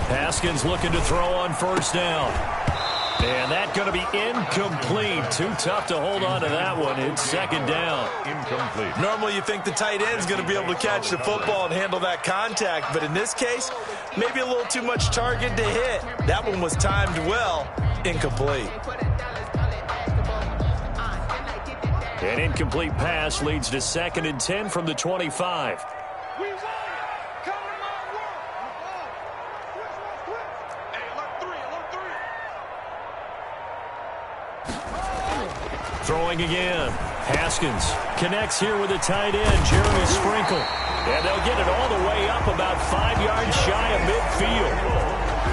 Haskins looking to throw on first down. And that's going to be incomplete. Too tough to hold on to that one. It's second down. Incomplete. Normally you think the tight end's going to be able to catch the football and handle that contact. But in this case, maybe a little too much target to hit. That one was timed well. Incomplete. An incomplete pass leads to 2nd and 10 from the 25. Throwing again. Haskins connects here with a tight end, Jeremy Sprinkle. And they'll get it all the way up about 5 yards shy of midfield.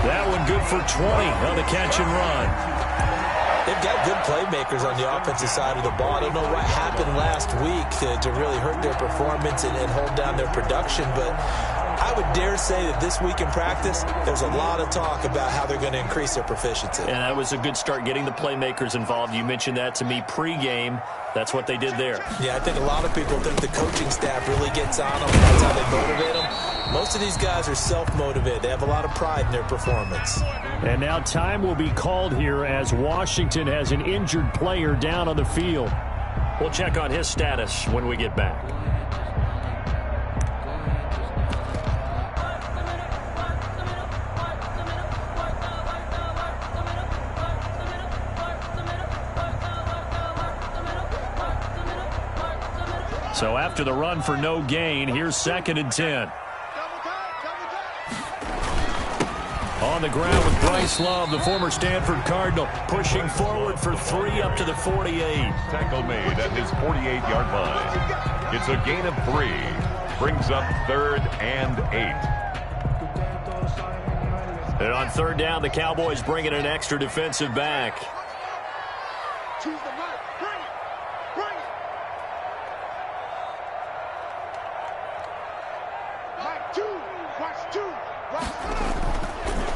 That one good for 20 on the catch and run. They've got good playmakers on the offensive side of the ball. I don't know what happened last week to really hurt their performance and hold down their production, but I would dare say that this week in practice, there's a lot of talk about how they're going to increase their proficiency. And that was a good start getting the playmakers involved. You mentioned that to me pregame. That's what they did there. Yeah, I think a lot of people think the coaching staff really gets on them. That's how they motivate them. Most of these guys are self-motivated. They have a lot of pride in their performance. And now time will be called here as Washington has an injured player down on the field. We'll check on his status when we get back. So after the run for no gain, here's 2nd and 10. On the ground with Bryce Love, the former Stanford Cardinal, pushing forward for 3 up to the 48. Tackle made at his 48-yard line. It's a gain of 3. Brings up 3rd and 8. And on 3rd down, the Cowboys bring in an extra defensive back.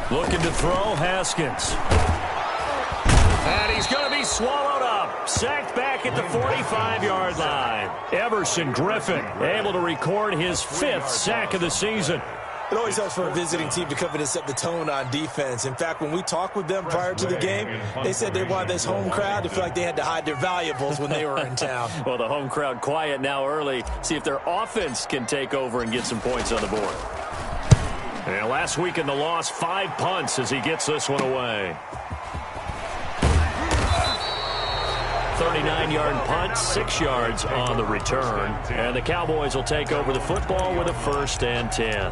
Looking to throw, Haskins. And he's going to be swallowed up. Sacked back at the 45-yard line. Everson Griffin able to record his 5th sack of the season. It always helps for a visiting team to come in and set the tone on defense. In fact, when we talked with them prior to the game, they said they wanted this home crowd to feel like they had to hide their valuables when they were in town. Well, the home crowd quiet now early. See if their offense can take over and get some points on the board. And last week in the loss, 5 punts as he gets this one away. 39-yard punt, 6 yards on the return. And the Cowboys will take over the football with a 1st and 10.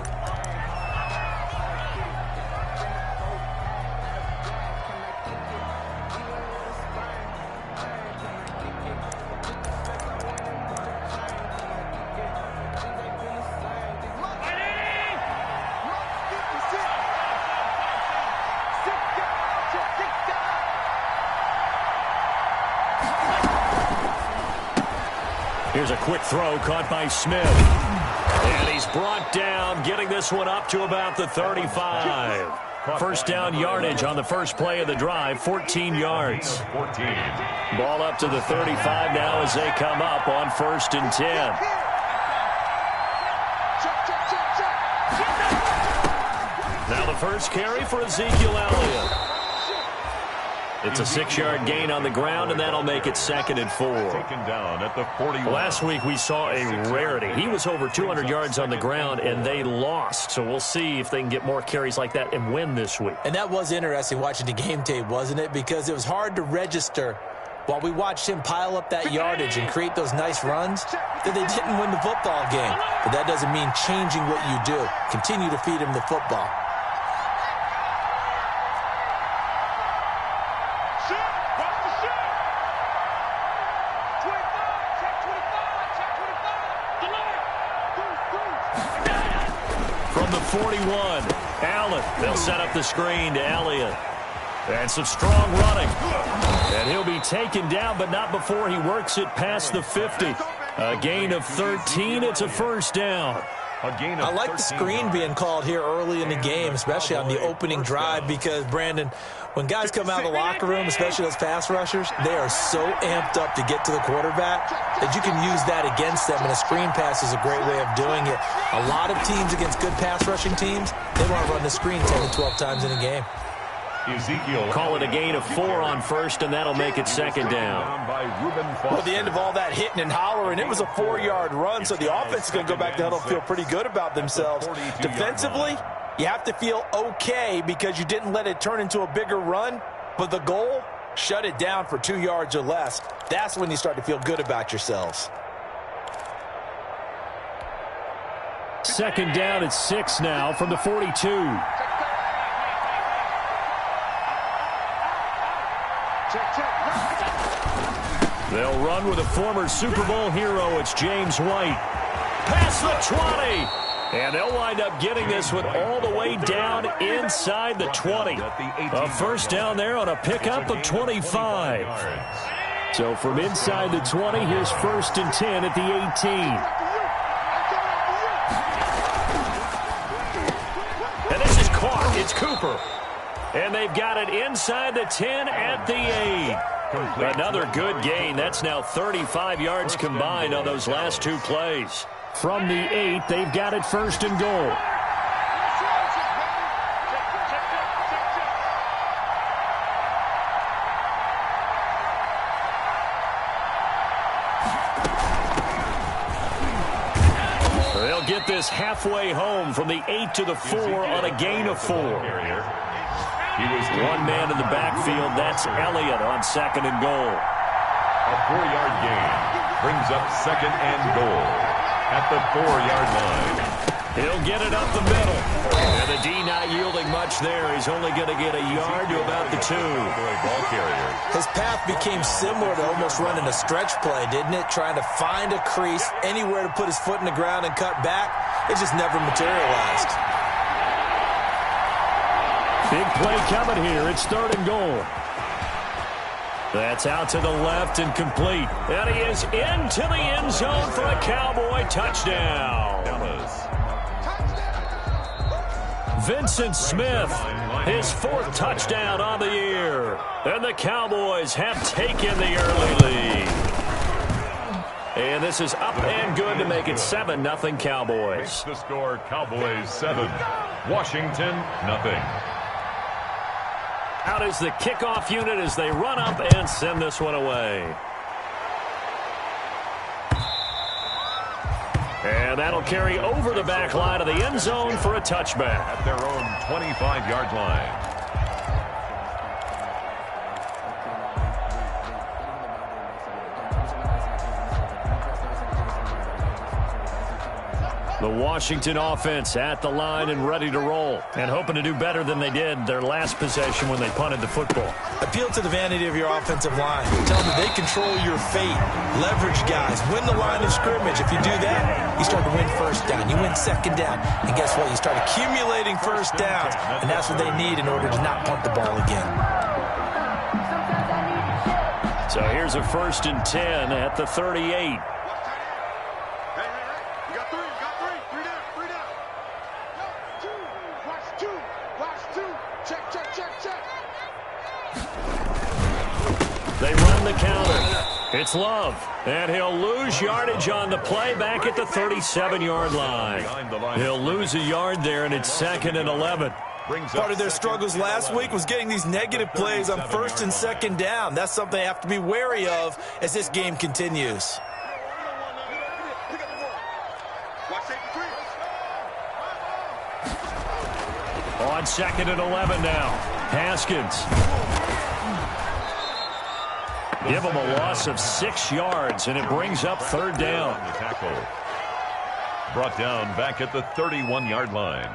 Here's a quick throw caught by Smith. And he's brought down, getting this one up to about the 35. 1st down yardage on the first play of the drive, 14 yards. Ball up to the 35 now as they come up on 1st and 10. Now the first carry for Ezekiel Elliott. It's a 6-yard gain on the ground, and that'll make it 2nd and 4. Taken down at the 41. Last week we saw a rarity. He was over 200 yards on the ground, and they lost. So we'll see if they can get more carries like that and win this week. And that was interesting watching the game tape, wasn't it? Because it was hard to register while we watched him pile up that yardage and create those nice runs that they didn't win the football game. But that doesn't mean changing what you do. Continue to feed him the football. From the 41, Allen. They'll set up the screen to Elliott. And some strong running. And he'll be taken down, but not before he works it past the 50. A gain of 13. It's a 1st down. A gain of I like the screen being called here early in the game, especially on the opening drive, because, Brandon, when guys come out of the locker room, especially those pass rushers, they are so amped up to get to the quarterback that you can use that against them, and a screen pass is a great way of doing it. A lot of teams against good pass rushing teams, they want to run the screen 10 to 12 times in a game. Ezekiel. Call it a gain of 4 on first, and that'll make it second down. Well, at the end of all that hitting and hollering, it was a 4-yard run, so the offense is going to go back to huddle and feel pretty good about themselves. Defensively, you have to feel okay because you didn't let it turn into a bigger run, but the goal, shut it down for 2 yards or less. That's when you start to feel good about yourselves. Second down at 6 now from the 42. They'll run with a former Super Bowl hero. It's James White. Past the 20. And they'll wind up getting this one all the way down inside the 20. A first down there on a pickup of 25. So from inside the 20, here's 1st and 10 at the 18. And this is caught. It's Cooper. And they've got it inside the 10 at the 8. Another good gain. That's now 35 yards combined on those last 2 plays. From the 8, they've got it 1st and goal. They'll get this halfway home from the 8 to the 4 on a gain of 4. One man in the backfield. That's Elliott on 2nd and goal. A 4-yard gain brings up 2nd and goal at the 4-yard line. He'll get it up the middle. And the D not yielding much there. He's only going to get a yard to about the 2. Ball carrier. His path became similar to almost running a stretch play, didn't it? Trying to find a crease, anywhere to put his foot in the ground and cut back. It just never materialized. Big play coming here. It's 3rd and goal. That's out to the left and complete. And he is into the end zone for a Cowboy touchdown. Vincent Smith, his 4th touchdown on the year. And the Cowboys have taken the early lead. And this is up and good to make it 7-0 Cowboys. Makes the score Cowboys 7, Washington 0. Out is the kickoff unit as they run up and send this one away. And that'll carry over the back line of the end zone for a touchback. At their own 25-yard line. The Washington offense at the line and ready to roll, and hoping to do better than they did their last possession when they punted the football. Appeal to the vanity of your offensive line. Tell them that they control your fate. Leverage guys. Win the line of scrimmage. If you do that, you start to win 1st down. You win 2nd down. And guess what? You start accumulating 1st downs. And that's what they need in order to not punt the ball again. So here's a 1st and 10 at the 38. They run the counter. It's Love. And he'll lose yardage on the play back at the 37-yard line. He'll lose a yard there, and it's 2nd and 11. Part of their struggles last week was getting these negative plays on 1st and 2nd down. That's something they have to be wary of as this game continues. On 2nd and 11 now. Haskins. Give him a loss of 6 yards, and it brings up 3rd down. Brought down back at the 31-yard line.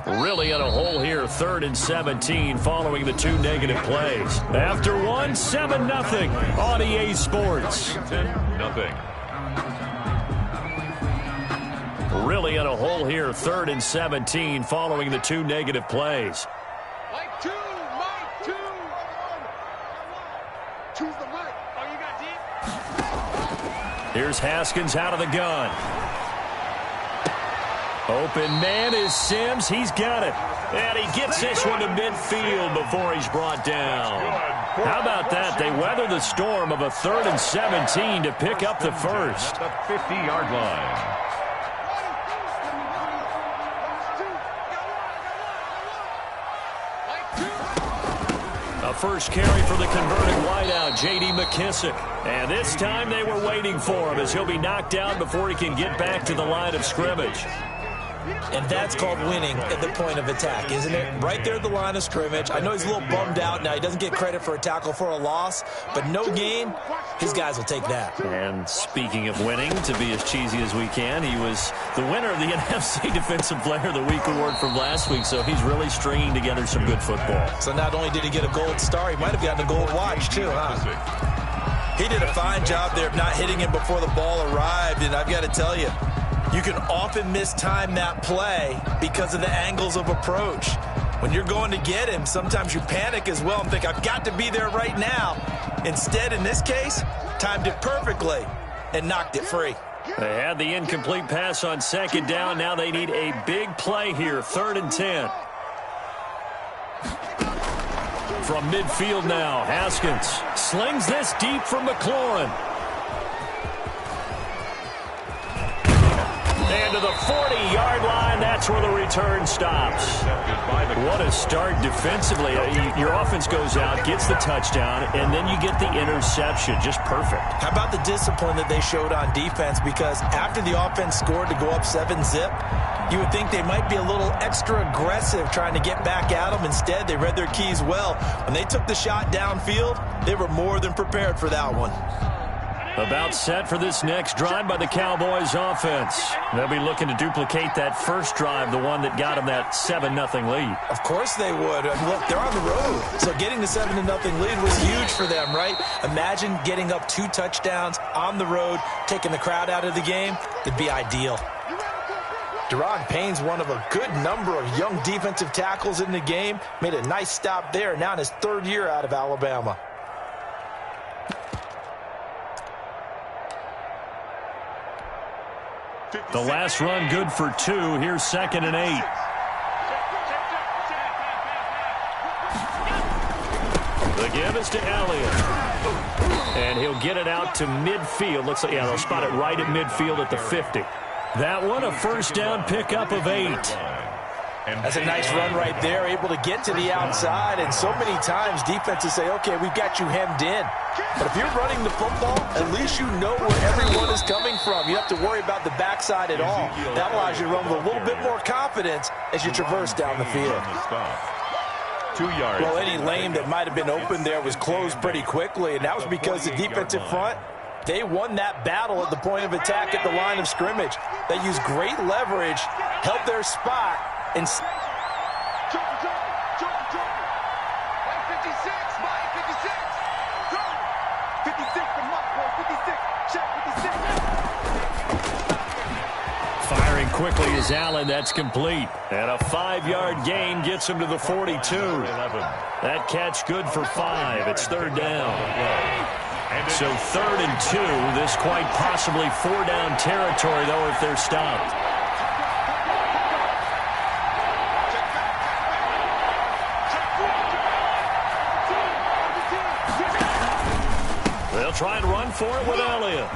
Really in a hole here, 3rd and 17 following the 2 negative plays. After one, 7-0 on EA Sports. Nothing. Really in a hole here, 3rd and 17 following the 2 negative plays. Here's Haskins out of the gun. Open man is Sims. He's got it. And he gets this one to midfield before he's brought down. How about that? They weather the storm of a 3rd and 17 to pick up the first. At the 50-yard line. A first carry for the converted wideout, J.D. McKissick. And this time they were waiting for him as he'll be knocked down before he can get back to the line of scrimmage. And that's called winning at the point of attack, isn't it? Right there at the line of scrimmage. I know he's a little bummed out now. He doesn't get credit for a tackle for a loss, but no gain, his guys will take that. And speaking of winning, to be as cheesy as we can, he was the winner of the NFC Defensive Player of the Week award from last week, so he's really stringing together some good football. So not only did he get a gold star, he might have gotten a gold watch too, huh? He did a fine job there of not hitting him before the ball arrived, and I've got to tell you, you can often mistime that play because of the angles of approach. When you're going to get him, sometimes you panic as well and think, I've got to be there right now. Instead, in this case, timed it perfectly and knocked it free. They had the incomplete pass on 2nd down. Now they need a big play here, 3rd and 10. From midfield now, Haskins slings this deep from McLaurin. And to the 40-yard line, that's where the return stops. What a start defensively. Your offense goes out, gets the touchdown, and then you get the interception. Just perfect. How about the discipline that they showed on defense? Because after the offense scored to go up 7-zip, you would think they might be a little extra aggressive trying to get back at them. Instead, they read their keys well. When they took the shot downfield, they were more than prepared for that one. About set for this next drive by the Cowboys offense. They'll be looking to duplicate that first drive, the one that got them that 7-0 lead. Of course they would. Look, they're on the road, so getting the 7-0 lead was huge for them, right? Imagine getting up 2 touchdowns on the road, taking the crowd out of the game. It'd be ideal. Deron Payne's one of a good number of young defensive tackles in the game. Made a nice stop there, now in his 3rd year out of Alabama. The last run good for 2. Here's 2nd and 8. The give is to Elliott. And he'll get it out to midfield. Looks like, yeah, they'll spot it right at midfield at the 50. That one, a first down pickup of 8. That's a nice run right there, able to get to the outside. And so many times defenses say, okay, we've got you hemmed in. But if you're running the football, at least you know where everyone is coming from. You don't have to worry about the backside at all. That allows you to run with a little bit more confidence as you traverse down the field. 2 yards. Well, any lane that might have been open there was closed pretty quickly, and that was because the defensive front, they won that battle at the point of attack at the line of scrimmage. They used great leverage, held their spot, and firing quickly is Allen. That's complete. And a 5-yard gain gets him to the 42. That catch good for 5. It's 3rd down. So 3rd and 2. This quite possibly 4-down territory, though, if they're stopped. They'll try and run for it with Elliott.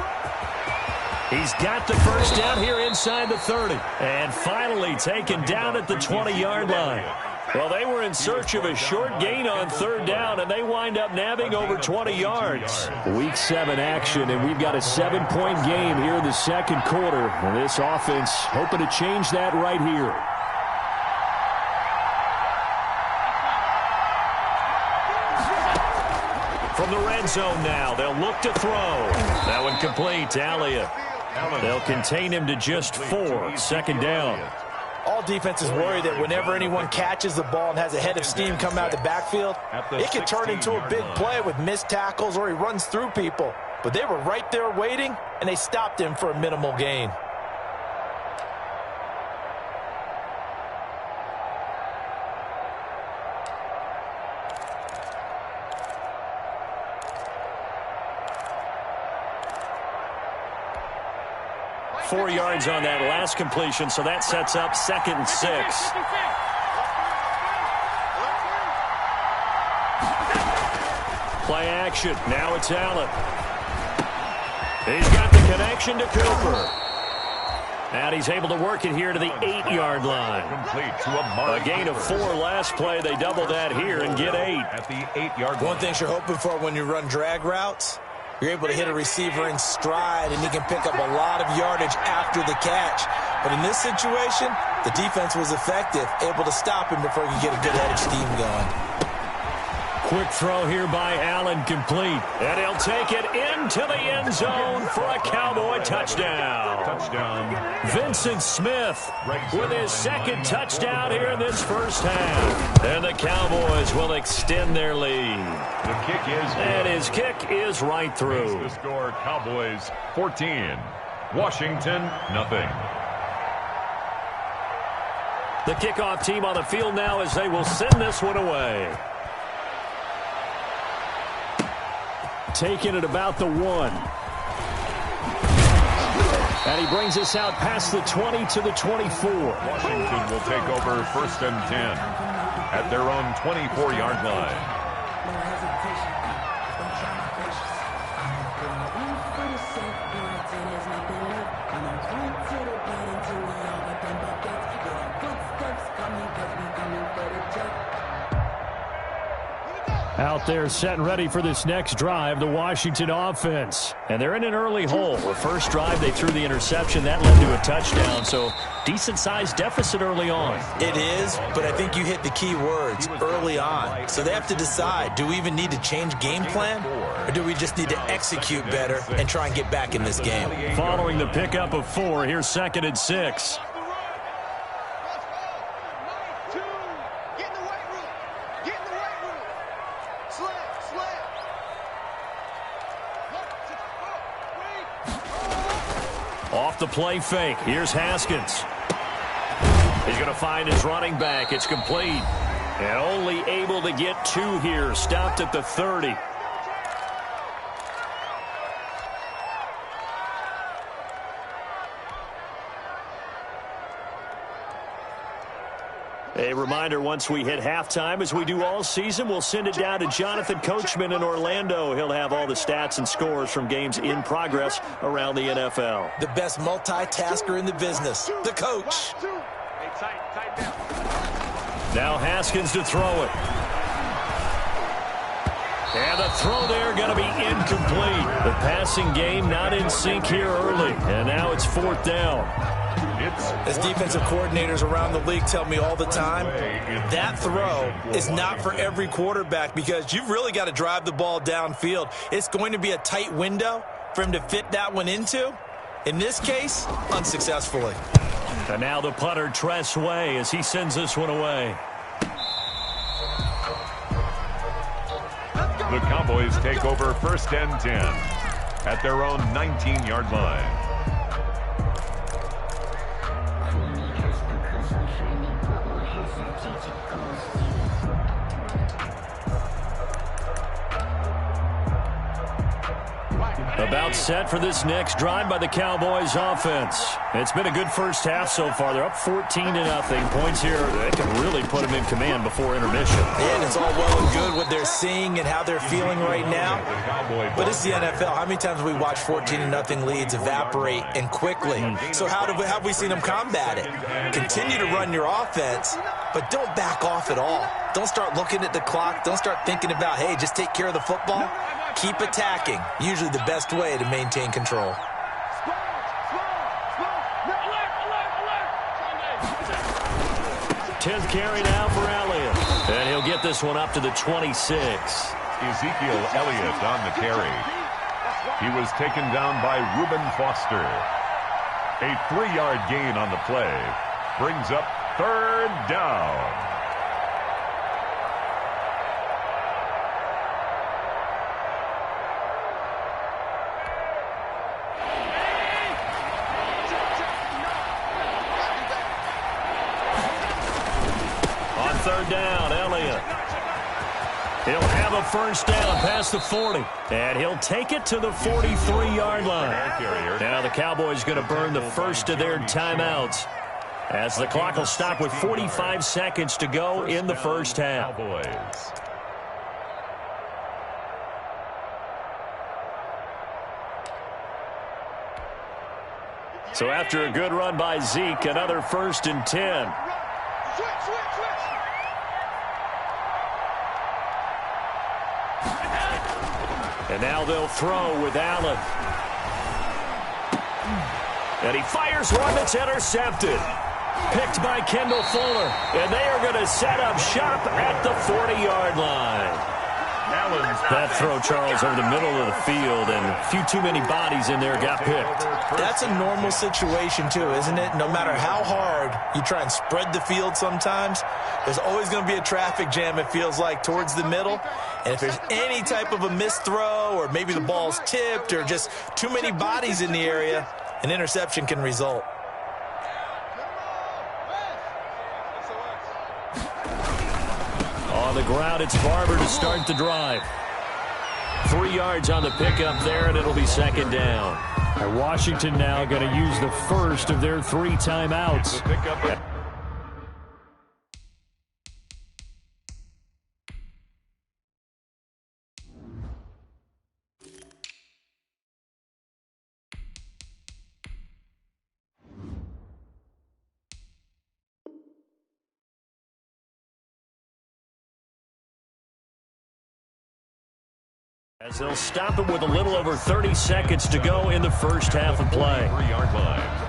He's got the first down here inside the 30. And finally taken down at the 20-yard line. Well, they were in search of a short gain on 3rd down, and they wind up nabbing over 20 yards. Week 7 action, and we've got a 7-point game here in the 2nd quarter. And this offense hoping to change that right here. From the red zone now, they'll look to throw. That one complete to Elliott. They'll contain him to just 4. 2nd down. All defenses worry that whenever anyone catches the ball and has a head of steam come out of the backfield, it can turn into a big play with missed tackles or he runs through people. But they were right there waiting, and they stopped him for a minimal gain. 4 yards on that last completion, so that sets up 2nd and 6. Play action. Now it's Allen. He's got the connection to Cooper. And he's able to work it here to the 8-yard line. Complete to a gain of 4 last play. They double that here and get 8. At the 8-yard line. One thing you're hoping for when you run drag routes, you're able to hit a receiver in stride, and he can pick up a lot of yardage after the catch. But in this situation, the defense was effective, able to stop him before he could get a good head of steam going. Quick throw here by Allen, complete. And he'll take it into the end zone for a Cowboy touchdown. Vincent Smith with his 2nd touchdown here in this first half. And the Cowboys will extend their lead. The kick is good. And his kick is right through. The score, Cowboys 14, Washington nothing. The kickoff team on the field now as they will send this one away. Taking it about the 1. And he brings us out past the 20 to the 24. Washington will take over 1st and 10 at their own 24-yard line. Out there set and ready for this next drive, the Washington offense. And they're in an early hole. The first drive, they threw the interception. That led to a touchdown, so decent-sized deficit early on. It is, but I think you hit the key words, early on. So they have to decide, do we even need to change game plan, or do we just need to execute better and try and get back in this game? Following the pickup of 4, here's 2nd and 6. Off the play fake. Here's Haskins. He's going to find his running back. It's complete. And only able to get 2 here. Stopped at the 30. A reminder, once we hit halftime, as we do all season, we'll send it down to Jonathan Coachman in Orlando. He'll have all the stats and scores from games in progress around the NFL. The best multitasker in the business, the coach. Now Haskins to throw it. And the throw there going to be incomplete. The passing game not in sync here early. And now it's 4th down. As defensive coordinators around the league tell me all the time, that throw is not for every quarterback because you've really got to drive the ball downfield. It's going to be a tight window for him to fit that one into. In this case, unsuccessfully. And now the punter, Tress Way, as he sends this one away. The Cowboys take over 1st and 10 at their own 19-yard line. About set for this next drive by the Cowboys offense. It's been a good first half so far. They're up 14-0. Points here, they can really put them in command before intermission. And it's all well and good what they're seeing and how they're feeling right now. But it's the NFL. How many times have we watched 14-0 leads evaporate and quickly? So have we seen them combat it? Continue to run your offense, but don't back off at all. Don't start looking at the clock. Don't start thinking about, hey, just take care of the football. Keep attacking. Usually the best way to maintain control. Tenth carry now for Elliott. And he'll get this one up to the 26. Ezekiel Elliott on the carry. He was taken down by Reuben Foster. A 3-yard gain on the play. Brings up 3rd down. Third down, Elliott. He'll have a first down past the 40. And he'll take it to the 43-yard line. Now the Cowboys going to burn the first of their timeouts, as the clock will stop with 45 seconds to go in the first half. Cowboys. So after a good run by Zeke, another 1st and 10. And now they'll throw with Allen. And he fires one that's intercepted. Picked by Kendall Fuller. And they are going to set up shop at the 40-yard line. That throw, Charles, over the middle of the field, and a few too many bodies in there got picked. That's a normal situation, too, isn't it? No matter how hard you try and spread the field sometimes, there's always going to be a traffic jam, it feels like, towards the middle. And if there's any type of a missed throw, or maybe the ball's tipped, or just too many bodies in the area, an interception can result. On the ground, it's Barber to start the drive. 3 yards on the pickup there, and it'll be 2nd down. And Washington now going to use the first of their 3 timeouts. As they'll stop it with a little over 30 seconds to go in the first half of play. 3-yard line.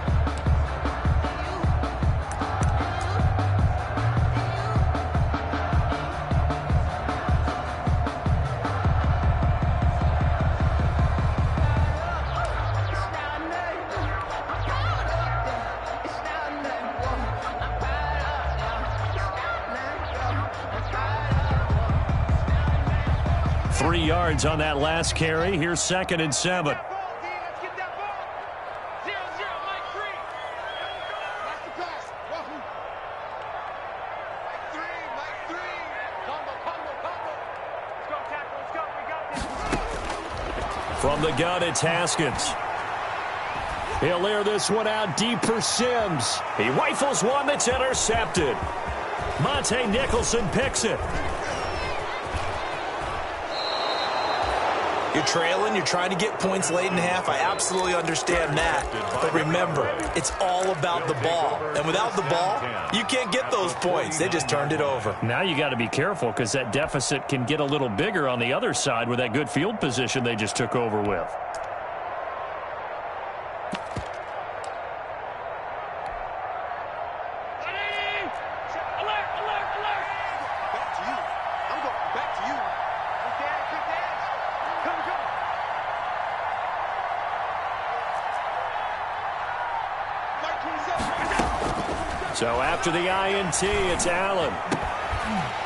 On that last carry. Here's 2nd and 7. From the gun, it's Haskins. He'll air this one out deep for Sims. He rifles one that's intercepted. Monte Nicholson picks it. You're trailing, you're trying to get points late in half. I absolutely understand that. But remember, it's all about the ball. And without the ball, you can't get those points. They just turned it over. Now you got to be careful, because that deficit can get a little bigger on the other side with that good field position they just took over with. So after the INT, it's Allen.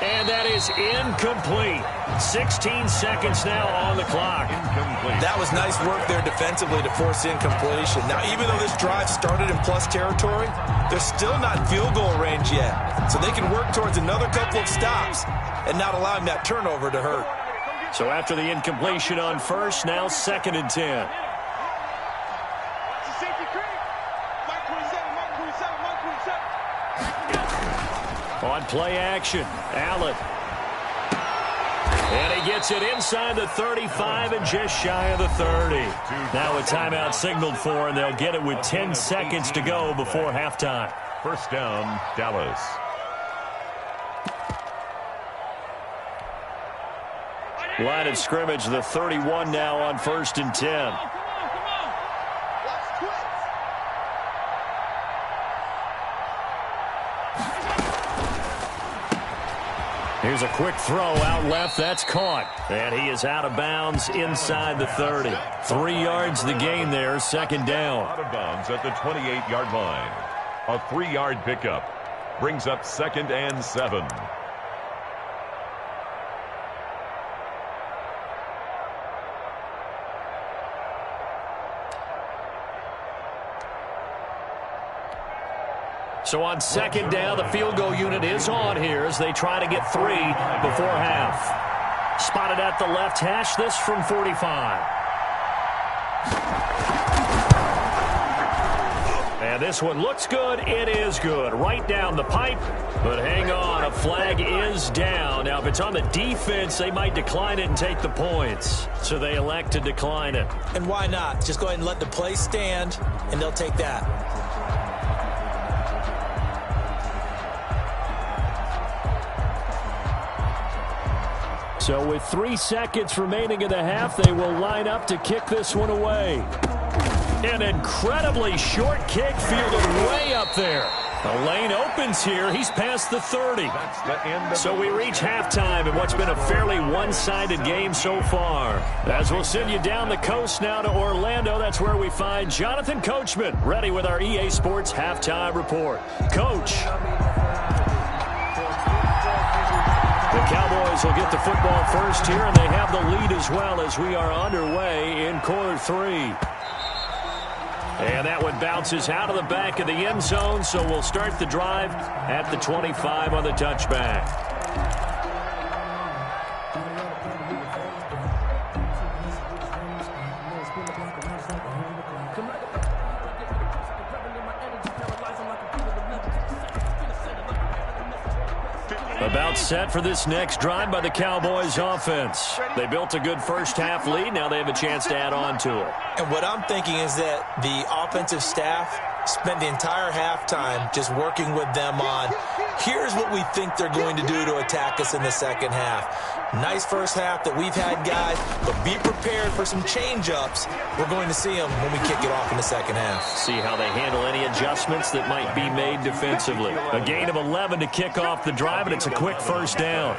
And that is incomplete. 16 seconds now on the clock. Incomplete. That was nice work there defensively to force incompletion. Now, even though this drive started in plus territory, they're still not in field goal range yet. So they can work towards another couple of stops and not allowing that turnover to hurt. So after the incompletion on first, now 2nd and 10. On play action, Allen. And he gets it inside the 35 and just shy of the 30. Now a timeout signaled for, and they'll get it with 10 seconds to go before halftime. First down, Dallas. Line of scrimmage, the 31 now on 1st and 10. Here's a quick throw out left. That's caught. And he is out of bounds inside the 30. 3 yards the gain there, 2nd down. Out of bounds at the 28-yard line. A 3-yard pickup brings up 2nd and 7. So on 2nd down, the field goal unit is on here as they try to get 3 before half. Spotted at the left hash, this from 45. And this one looks good. It is good. Right down the pipe. But hang on, a flag is down. Now, if it's on the defense, they might decline it and take the points. So they elect to decline it. And why not? Just go ahead and let the play stand, and they'll take that. So with 3 seconds remaining in the half, they will line up to kick this one away. An incredibly short kick fielded way up there. The lane opens here. He's past the 30. So we reach halftime in what's been a fairly one-sided game so far. As we'll send you down the coast now to Orlando, that's where we find Jonathan Coachman ready with our EA Sports Halftime Report. Coach. The Cowboys will get the football first here, and they have the lead as well as we are underway in quarter 3. And that one bounces out of the back of the end zone, so we'll start the drive at the 25 on the touchback. About set for this next drive by the Cowboys offense. They built a good first half lead. Now they have a chance to add on to it. And what I'm thinking is that the offensive staff spent the entire halftime just working with them on, here's what we think they're going to do to attack us in the second half. Nice first half that we've had, guys, but be prepared for some change-ups. We're going to see them when we kick it off in the second half. See how they handle any adjustments that might be made defensively. A gain of 11 to kick off the drive, and it's a quick first down.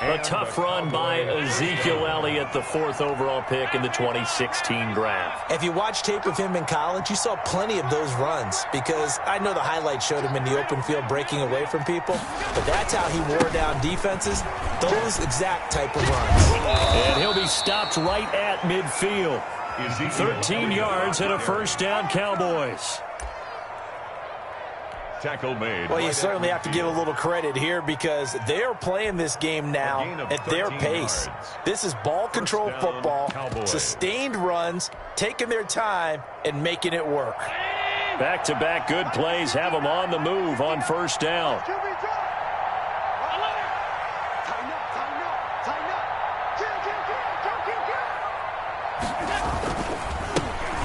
A tough run by Ezekiel Elliott, the 4th overall pick in the 2016 draft. If you watch tape of him in college, you saw plenty of those runs, because I know the highlights showed him in the open field breaking away from people, but that's how he wore down defenses, those exact type of runs. And he'll be stopped right at midfield. 13 yards and a first down, Cowboys. Tackle made. Well, you certainly have to give a little credit here, because they're playing this game now at their pace. This is ball control football, sustained runs, taking their time and making it work. Back-to-back good plays have them on the move on first down.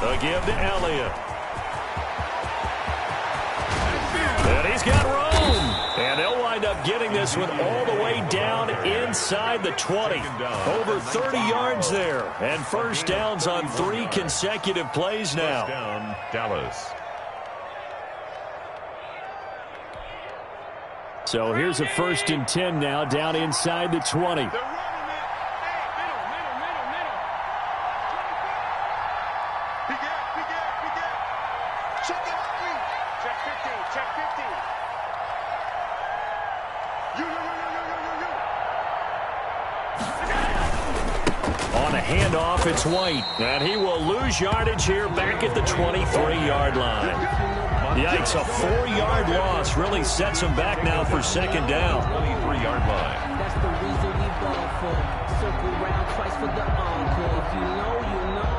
A give to Elliott. And he's got room. And they'll wind up getting this one all the way down inside the 20. Over 30 yards there. And first downs on 3 consecutive plays now. First down, Dallas. So here's a 1st and 10 now down inside the 20. Handoff, it's White, and he will lose yardage here back at the 23-yard line. Yikes, a 4-yard loss really sets him back now for second down. 23-yard line. That's the reason we ball for. Circle round twice for the encore. If you know, you know.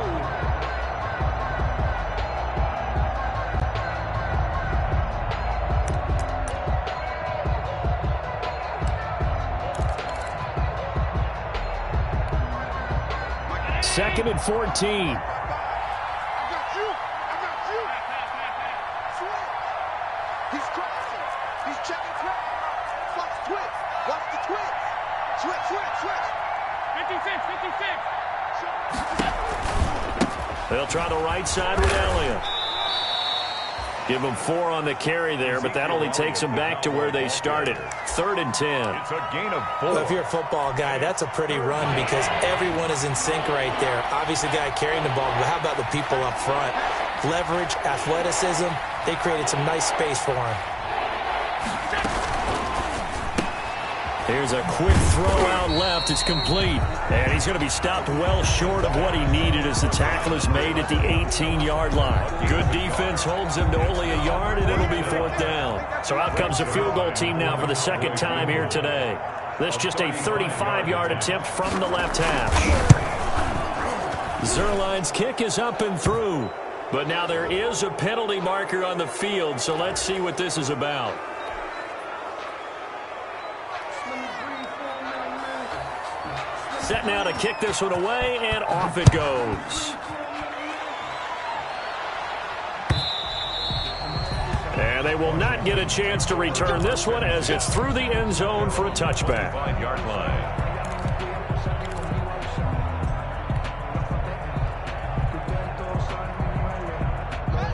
Second and 14. I got you. He's crossing. He's checking track. Watch the twitch. Watch the twitch. Switch. 56. They'll try the right side with Elliott. Give them 4 on the carry there, but that only takes them back to where they started. 3rd and 10. It's a gain of 4. Well, if you're a football guy, that's a pretty run, because everyone is in sync right there. Obviously, the guy carrying the ball, but how about the people up front? Leverage, athleticism, they created some nice space for him. Here's a quick throw out left. It's complete. And he's going to be stopped well short of what he needed as the tackle is made at the 18-yard line. Good defense holds him to only a yard, and it'll be 4th down. So out comes the field goal team now for the second time here today. This just a 35-yard attempt from the left hash. Zerline's kick is up and through. But now there is a penalty marker on the field, so let's see what this is about. Set now to kick this one away, and off it goes. And they will not get a chance to return this one as it's through the end zone for a touchback. 5-yard line.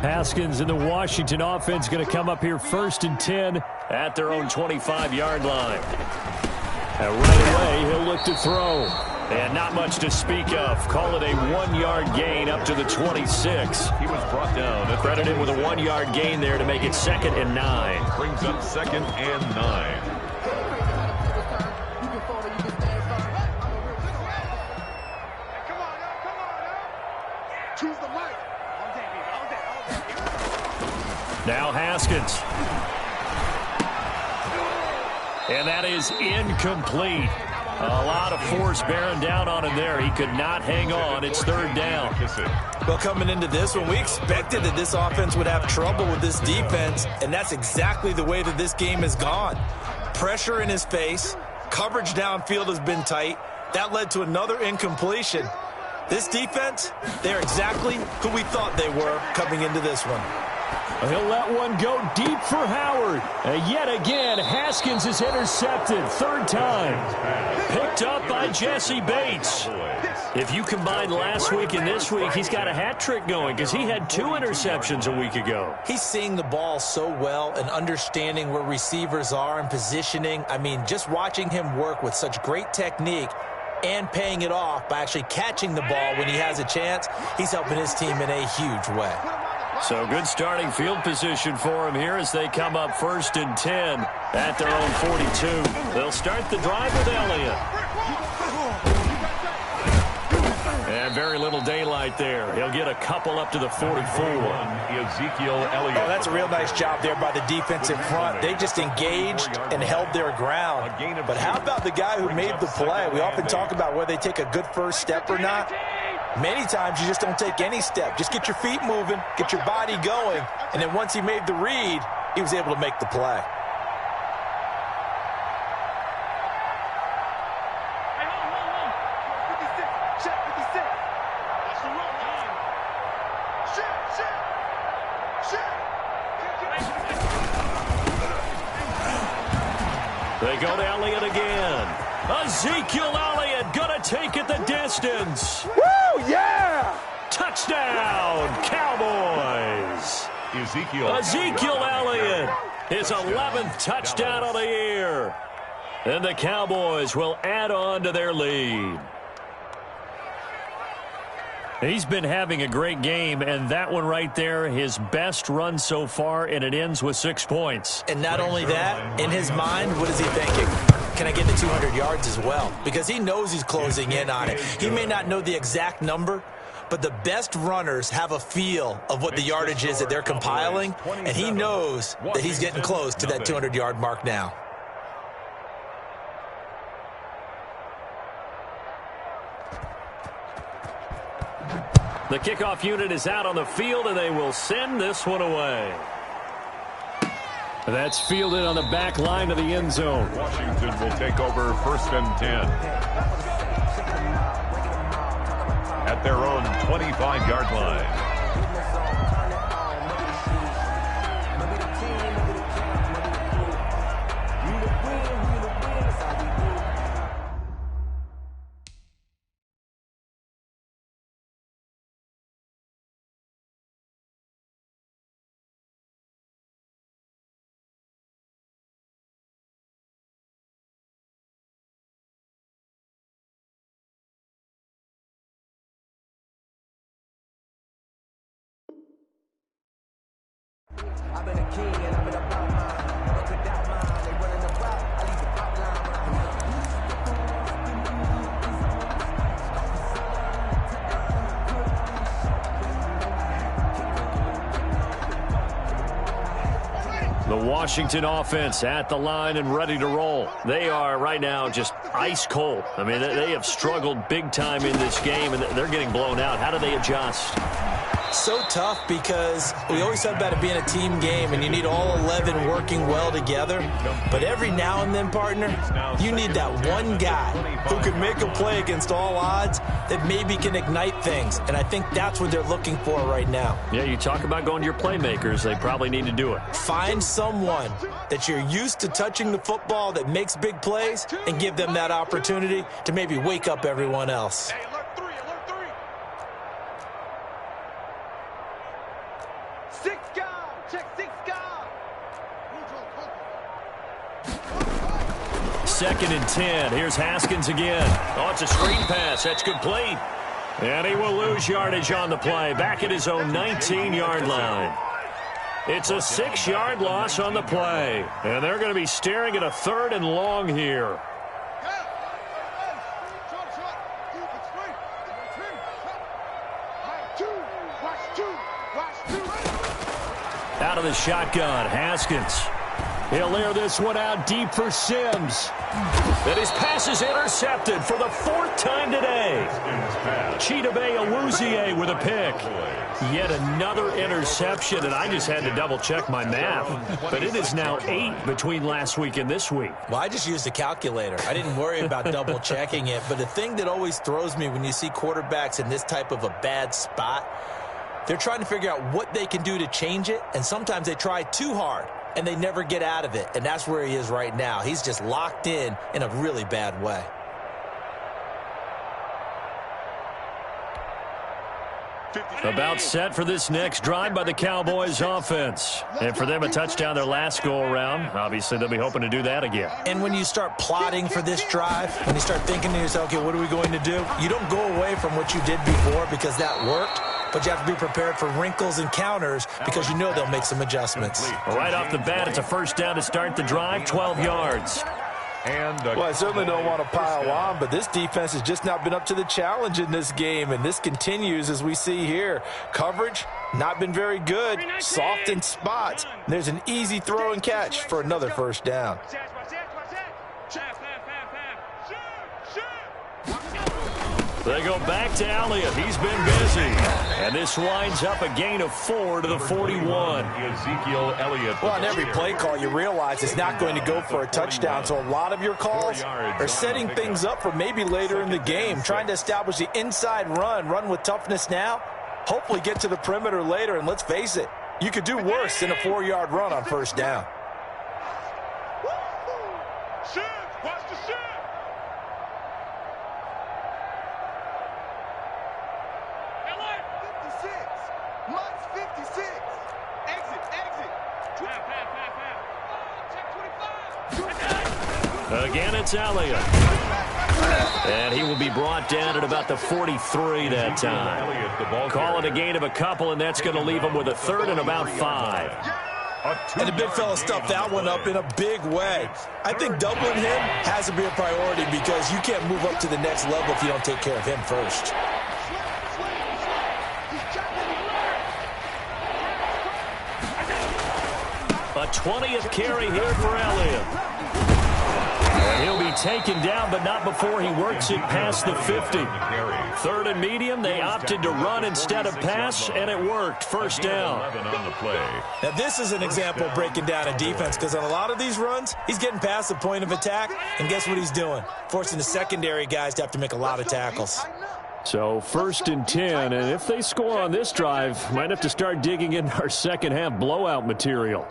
Haskins and the Washington offense going to come up here 1st and 10 at their own 25-yard line. And right away, he'll look to throw. And not much to speak of. Call it a 1-yard gain up to the 26. He was brought down. Credited with a 1-yard gain there to make it 2nd and 9. Brings up 2nd and 9. Choose the right. Now Haskins. And that is incomplete. A lot of force bearing down on him there. He could not hang on. It's 3rd down. Well, coming into this one, we expected that this offense would have trouble with this defense, and that's exactly the way that this game has gone. Pressure in his face. Coverage downfield has been tight. That led to another incompletion. This defense, they're exactly who we thought they were coming into this one. He'll let one go deep for Howard. And yet again, Haskins is intercepted. 3rd time. Picked up by Jesse Bates. If you combine last week and this week, he's got a hat trick going because he had 2 interceptions a week ago. He's seeing the ball so well and understanding where receivers are and positioning. I mean, just watching him work with such great technique and paying it off by actually catching the ball when he has a chance, he's helping his team in a huge way. So good starting field position for him here as they come up 1st and 10 at their own 42. They'll start the drive with Elliott. And very little daylight there. He'll get a couple up to the 44. Ezekiel Elliott. Oh, that's a real nice job there by the defensive front. They just engaged and held their ground. But how about the guy who made the play? We often talk about whether they take a good first step or not. Many times you just don't take any step. Just get your feet moving, get your body going, and then once he made the read, he was able to make the play. They go to Elliott again. Ezekiel Elliott gonna take it the distance. Woo, yeah! Touchdown, Cowboys. Ezekiel Elliott, his 11th touchdown of the year. And the Cowboys will add on to their lead. He's been having a great game, and that one right there, his best run so far, and it ends with 6 points. And not only that, in his mind, what is he thinking? Can I get to 200 yards as well? Because he knows he's closing in on it. He may not know the exact number, but the best runners have a feel of what the yardage is that they're compiling, and he knows that he's getting close to that 200-yard mark now. The kickoff unit is out on the field, and they will send this one away. That's fielded on the back line of the end zone. Washington will take over 1st and 10. At their own 25-yard line. I've been a king and I've been about mine. Never could doubt mine. They running the route. I leave the pop line. The Washington offense at the line and ready to roll. They are right now just ice cold. I mean, they have struggled big time in this game, and they're getting blown out. How do they adjust? So tough because we always talk about it being a team game and you need all 11 working well together. But every now and then, partner, you need that one guy who can make a play against all odds that maybe can ignite things. And I think that's what they're looking for right now. Yeah, you talk about going to your playmakers. They probably need to do it. Find someone that you're used to touching the football that makes big plays and give them that opportunity to maybe wake up everyone else. Second and 10. Here's Haskins again. Oh, it's a screen pass. That's complete. And he will lose yardage on the play. Back at his own 19-yard line. It's a 6-yard loss on the play. And they're going to be staring at a 3rd and long here. Out of the shotgun, Haskins. He'll air this one out deep for Sims. And his pass is intercepted for the 4th time today. Chidobe Awuzie with a pick. Yet another interception, and I just had to double-check my math. But it is now 8 between last week and this week. Well, I just used a calculator. I didn't worry about double-checking it. But the thing that always throws me when you see quarterbacks in this type of a bad spot, they're trying to figure out what they can do to change it, and sometimes they try too hard, and they never get out of it, and that's where he is right now. He's just locked in a really bad way. About set for this next drive by the Cowboys offense. And for them, a touchdown their last go-around. Obviously, they'll be hoping to do that again. And when you start plotting for this drive, when you start thinking to yourself, okay, what are we going to do? You don't go away from what you did before because that worked. But you have to be prepared for wrinkles and counters because you know they'll make some adjustments. Right off the bat, it's a first down to start the drive, 12 yards. Well, I certainly don't want to pile on, but this defense has just not been up to the challenge in this game, and this continues as we see here. Coverage, not been very good, soft in spots. There's an easy throw and catch for another first down. They go back to Elliott. He's been busy. And this winds up a gain of 4 to the 41. Ezekiel Elliott. Well, on every play call, you realize it's not going to go for a touchdown. So a lot of your calls are setting things up for maybe later in the game, trying to establish the inside run with toughness now, hopefully get to the perimeter later. And let's face it, you could do worse than a 4-yard run on first down. Again, it's Elliott. And he will be brought down at about the 43 that time. Call it a gain of a couple, and that's going to leave him with a 3rd and about 5. And the big fella stuffed that one up in a big way. I think doubling him has to be a priority because you can't move up to the next level if you don't take care of him first. A 20th carry here for Elliott. And he'll be taken down, but not before he works it past the 50. 3rd and medium, they opted to run instead of pass, and it worked. First down. Now, this is an example of breaking down a defense because on a lot of these runs, he's getting past the point of attack, and guess what he's doing? Forcing the secondary guys to have to make a lot of tackles. So 1st and 10, and if they score on this drive, might have to start digging in our second half blowout material.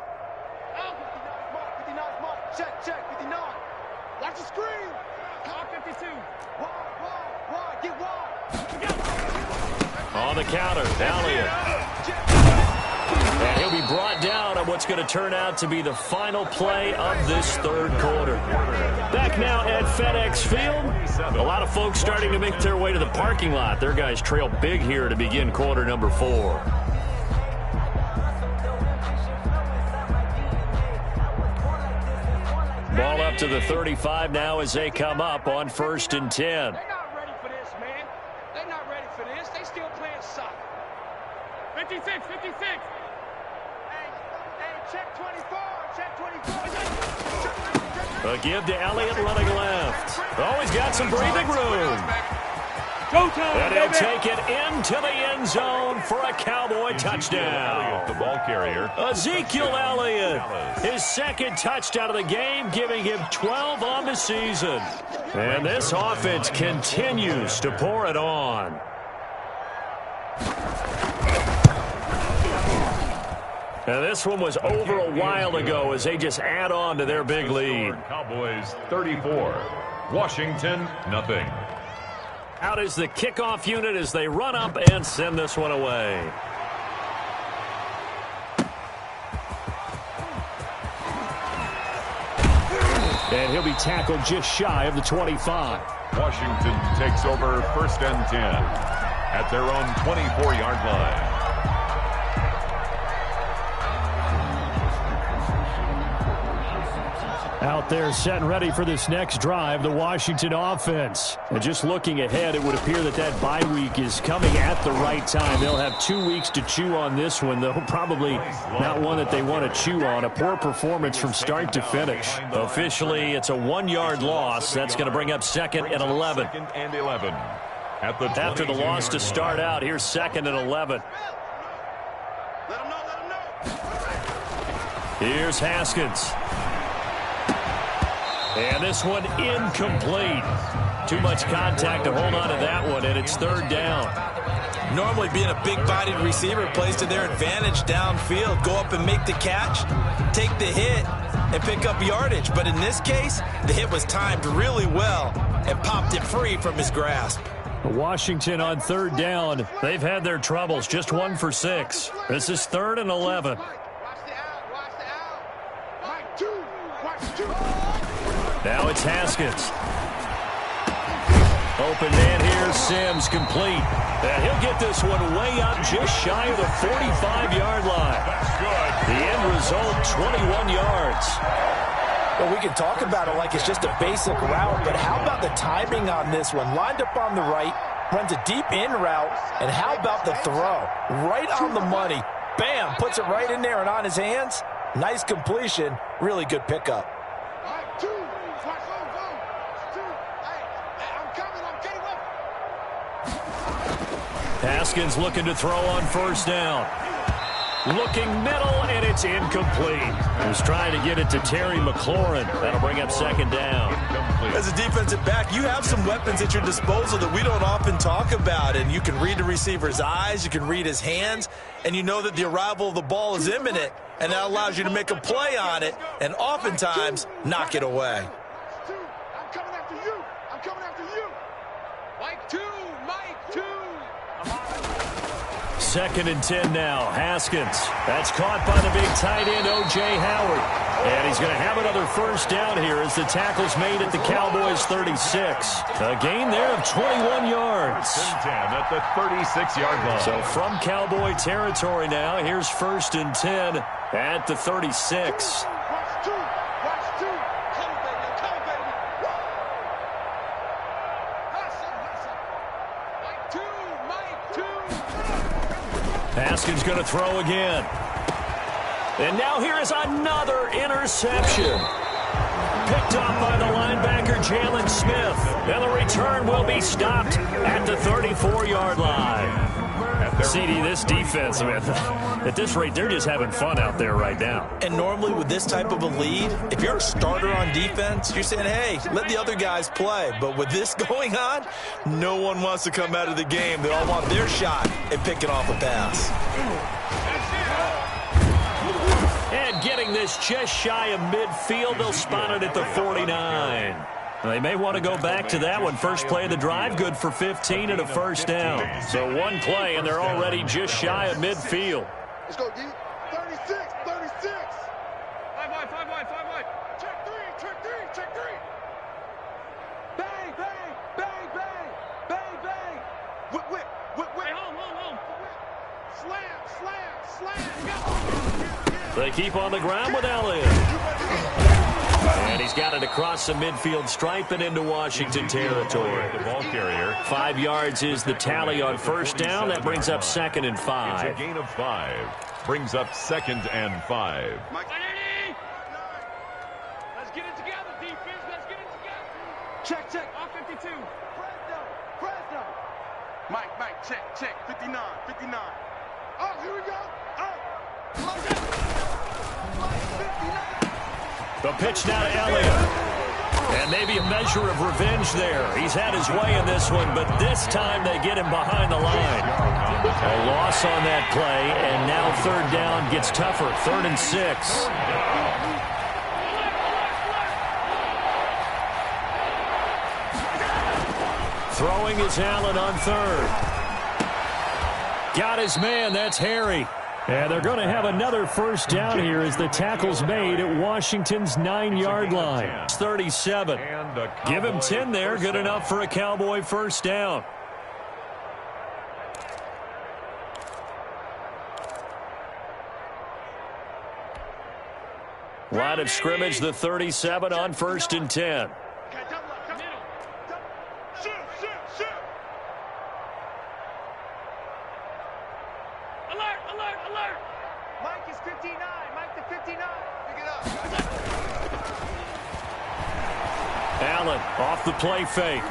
On the counter, Elliott. And he'll be brought down on what's going to turn out to be the final play of this 3rd quarter. Back now at FedEx Field. A lot of folks starting to make their way to the parking lot. Their guys trail big here to begin quarter number 4. Ball up to the 35 now as they come up on 1st and 10. They're not ready for this, man. They're not ready for this. They still playing soccer. 56. Hey, check 24. A give to Elliott running left. Oh, he's got some breathing room. And he'll take it into the end zone for a Cowboy touchdown. The ball carrier. Ezekiel Elliott, his second touchdown of the game, giving him 12 on the season. And this offense continues to pour it on. Now this one was over a while ago as they just add on to their big lead. Cowboys 34, Washington nothing. Out is the kickoff unit as they run up and send this one away. And he'll be tackled just shy of the 25. Washington takes over 1st and 10 at their own 24-yard line. Out there set and ready for this next drive, the Washington offense. And just looking ahead, it would appear that that bye week is coming at the right time. They'll have 2 weeks to chew on this one, though probably not one that they want to chew on. A poor performance from start to finish. Officially, it's a 1-yard loss. That's going to bring up 2nd and 11. After the loss to start out, here's 2nd and 11. Here's Haskins. And this one incomplete. Too much contact to hold on to that one, and it's 3rd down. Normally being a big-bodied receiver plays to their advantage downfield. Go up and make the catch, take the hit, and pick up yardage. But in this case, the hit was timed really well and popped it free from his grasp. Washington on 3rd down. They've had their troubles, just 1 for 6. This is 3rd and 11. Now it's Haskins. Open man here, Sims complete. And he'll get this one way up just shy of the 45-yard line. The end result, 21 yards. Well, we can talk about it like it's just a basic route, but how about the timing on this one? Lined up on the right, runs a deep in route, and how about the throw? Right on the money. Bam, puts it right in there and on his hands. Nice completion, really good pickup. Haskins looking to throw on 1st down. Looking middle, and it's incomplete. He was trying to get it to Terry McLaurin. That'll bring up 2nd down. As a defensive back, you have some weapons at your disposal that we don't often talk about. And you can read the receiver's eyes, you can read his hands, and you know that the arrival of the ball is imminent. And that allows you to make a play on it and oftentimes knock it away. I'm coming after you. I'm coming after you. Mike 2, Mike 2. 2nd and 10 now. Haskins. That's caught by the big tight end, O.J. Howard. And he's going to have another 1st down here as the tackle's made at the Cowboys' 36. A gain there of 21 yards. 10 at the 36-yard line. So from Cowboy territory now, here's 1st and 10 at the 36. Watch 2. Watch 2. Come, baby. Come, baby. Mike 2. Mike 2. Haskins going to throw again. And now here is another interception. Picked up by the linebacker, Jalen Smith. And the return will be stopped at the 34-yard line. CD, this defense, man, at this rate, they're just having fun out there right now. And normally with this type of a lead, if you're a starter on defense, you're saying, hey, let the other guys play. But with this going on, no one wants to come out of the game. They all want their shot at picking off a pass. And getting this just shy of midfield, they'll spot it at the 49. They may want to go back to that one. First play of the drive, good for 15 and a 1st down. So one play, and they're already just shy of midfield. Let's go, D. 36, 36. 5 wide. Check 3. Bang, bang, bang, bang, bang, bang. Whip. Hey, home. Slam. They keep on the ground with Elliott. And he's got it across the midfield stripe and into Washington territory. The ball carrier. 5 yards is the tally on 1st down. That brings up 2nd and 5. It's a gain of 5. Brings up 2nd and 5. Check, check. All 52. Fresno. Mike, check. 59. Oh, here we go. Oh. Mike, 59. The pitch now to Elliott. And maybe a measure of revenge there. He's had his way in this one, but this time they get him behind the line. A loss on that play, and now third down gets tougher. 3rd and 6. Throwing is Allen on 3rd. Got his man. That's Harry. And they're going to have another first down here as the tackle's made at Washington's 9-yard line. It's 37. Give him 10 there. Good enough for a Cowboy first down. Line of scrimmage, the 37 on 1st and 10. Alert! Mike is 59. Mike to 59. Pick it up. Allen off the play fake.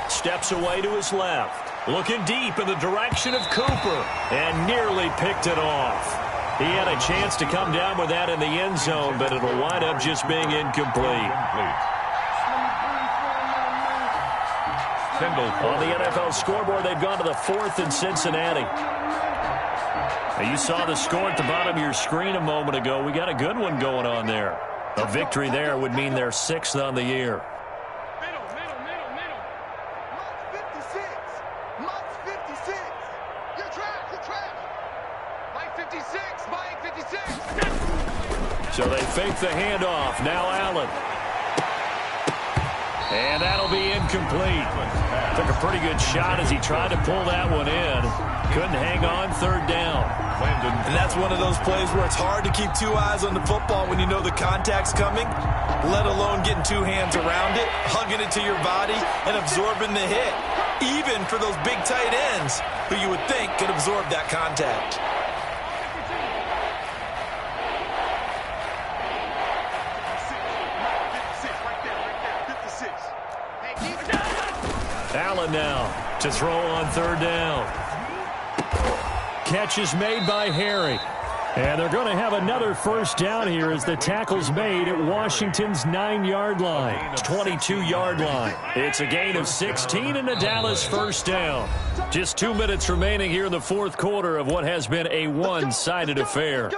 Steps away to his left. Looking deep in the direction of Cooper. And nearly picked it off. He had a chance to come down with that in the end zone, but it'll wind up just being incomplete. On the NFL scoreboard, they've gone to the 4th in Cincinnati. Now, you saw the score at the bottom of your screen a moment ago. We got a good one going on there. A victory there would mean they're 6th on the year. Middle. Mike's 56. You're trash. Mike 56. So they fake the handoff. Now Allen. And that'll be incomplete. Took a pretty good shot as he tried to pull that one in. Couldn't hang on. 3rd down. And that's one of those plays where it's hard to keep 2 eyes on the football when you know the contact's coming, let alone getting 2 hands around it, hugging it to your body, and absorbing the hit, even for those big tight ends who you would think could absorb that contact. Allen now to throw on 3rd down. Catch is made by Harry. And they're going to have another first down here as the tackle's made at Washington's 9-yard line. 22-yard line. It's a gain of 16 and a Dallas first down. Just 2 minutes remaining here in the 4th quarter of what has been a one-sided affair.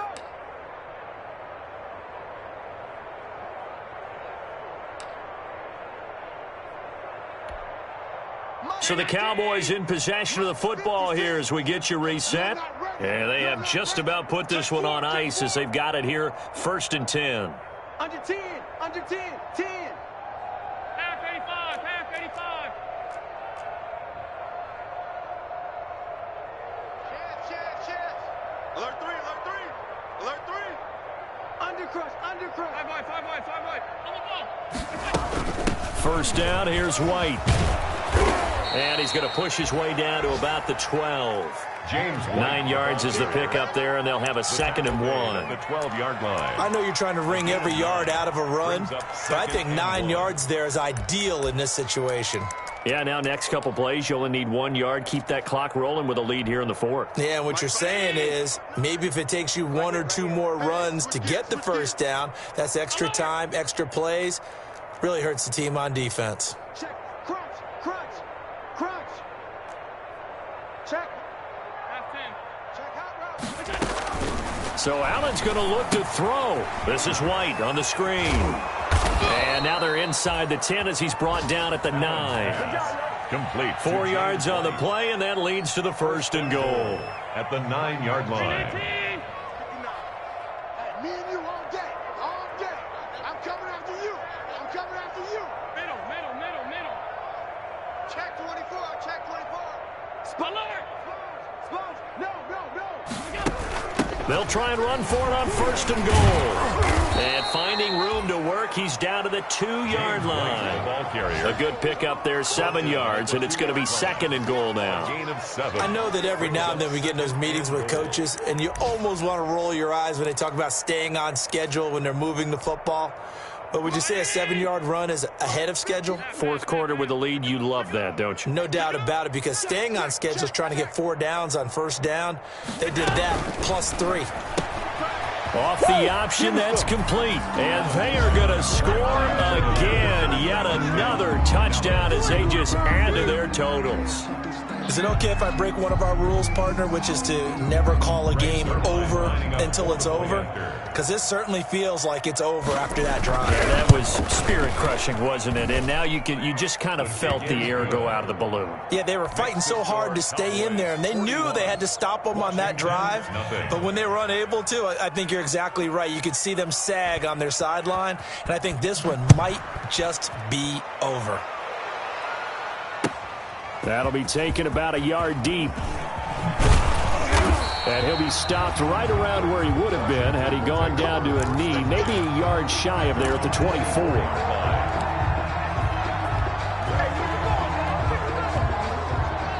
So the Cowboys in possession of the football here as we get you reset. And they have just about put this one on ice as they've got it here, 1st and 10. Under 10. Half 85. Chance. Alert 3. Undercrush. 5 wide. On the ball. First down, here's White. And he's going to push his way down to about the 12. 9 yards is the pickup there, and they'll have a 2nd and 1. The 12-yard line. I know you're trying to wring every yard out of a run, but I think 9 yards there is ideal in this situation. Yeah, now next couple plays, you only need 1 yard. Keep that clock rolling with a lead here in the 4th. Yeah, what you're saying is maybe if it takes you 1 or 2 more runs to get the first down, that's extra time, extra plays. Really hurts the team on defense. Check. Crunch. Check. Half 10. Check hot route. So Allen's going to look to throw. This is White on the screen. And now they're inside the 10 as he's brought down at the 9. Complete. 4 yards on the play, and that leads to the 1st and goal. At the 9-yard line. Hey, me and you all day. I'm coming after you. Middle. Check 24. Alert. Spoons. No. They'll try and run for it on 1st and goal. And finding room to work, he's down to the 2-yard line. A good pickup there, 7 yards, and it's going to be 2nd and goal now. Gain of 7. I know that every now and then we get in those meetings with coaches, and you almost want to roll your eyes when they talk about staying on schedule when they're moving the football. But would you say a 7-yard run is ahead of schedule? Fourth quarter with the lead, you love that, don't you? No doubt about it, because staying on schedule is trying to get 4 downs on first down. They did that +3. Off the option, that's complete. And they are going to score again. Yet another touchdown as they just add to their totals. Is it okay if I break one of our rules, partner, which is to never call a game over until it's over? Because this certainly feels like it's over after that drive. Yeah, that was spirit-crushing, wasn't it? And now you just kind of felt the air go out of the balloon. Yeah, they were fighting so hard to stay in there, and they knew they had to stop them on that drive. But when they were unable to, I think you're exactly right. You could see them sag on their sideline, and I think this one might just be over. That'll be taken about a yard deep. And he'll be stopped right around where he would have been had he gone down to a knee, maybe a yard shy of there at the 24.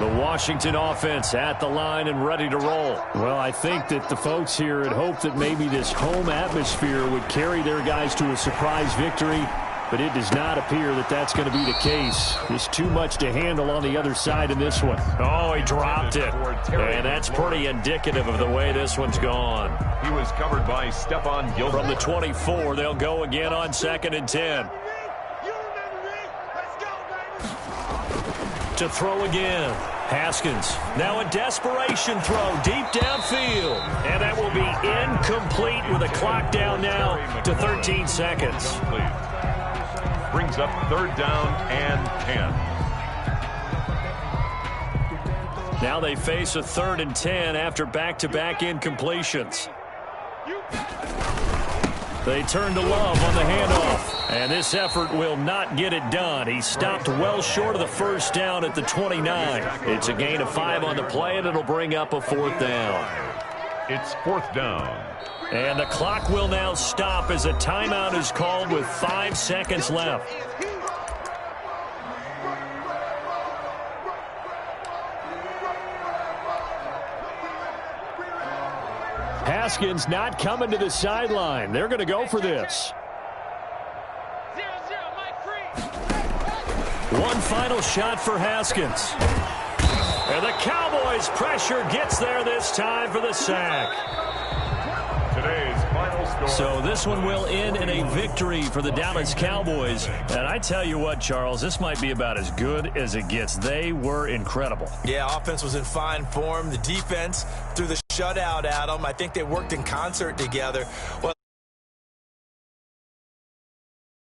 The Washington offense at the line and ready to roll. Well, I think that the folks here had hoped that maybe this home atmosphere would carry their guys to a surprise victory. But it does not appear that that's going to be the case. There's too much to handle on the other side in this one. Oh, he dropped it. And that's pretty indicative of the way this one's gone. He was covered by Stephon Gilmore. From the 24, they'll go again on 2nd and 10. To throw again. Haskins. Now a desperation throw deep downfield. And that will be incomplete with a clock down now to 13 seconds. Brings up 3rd down and 10. Now they face a 3rd and 10 after back-to-back incompletions. They turn to Love on the handoff. And this effort will not get it done. He stopped well short of the first down at the 29. It's a gain of 5 on the play, and it'll bring up a 4th down. It's 4th down. And the clock will now stop as a timeout is called with 5 seconds left. Haskins not coming to the sideline. They're going to go for this. One final shot for Haskins. And the Cowboys' pressure gets there this time for the sack. Today's final score. So this one will end in a victory for the Dallas Cowboys. And I tell you what, Charles, this might be about as good as it gets. They were incredible. Yeah, offense was in fine form. The defense threw the shutout at them. I think they worked in concert together. Well,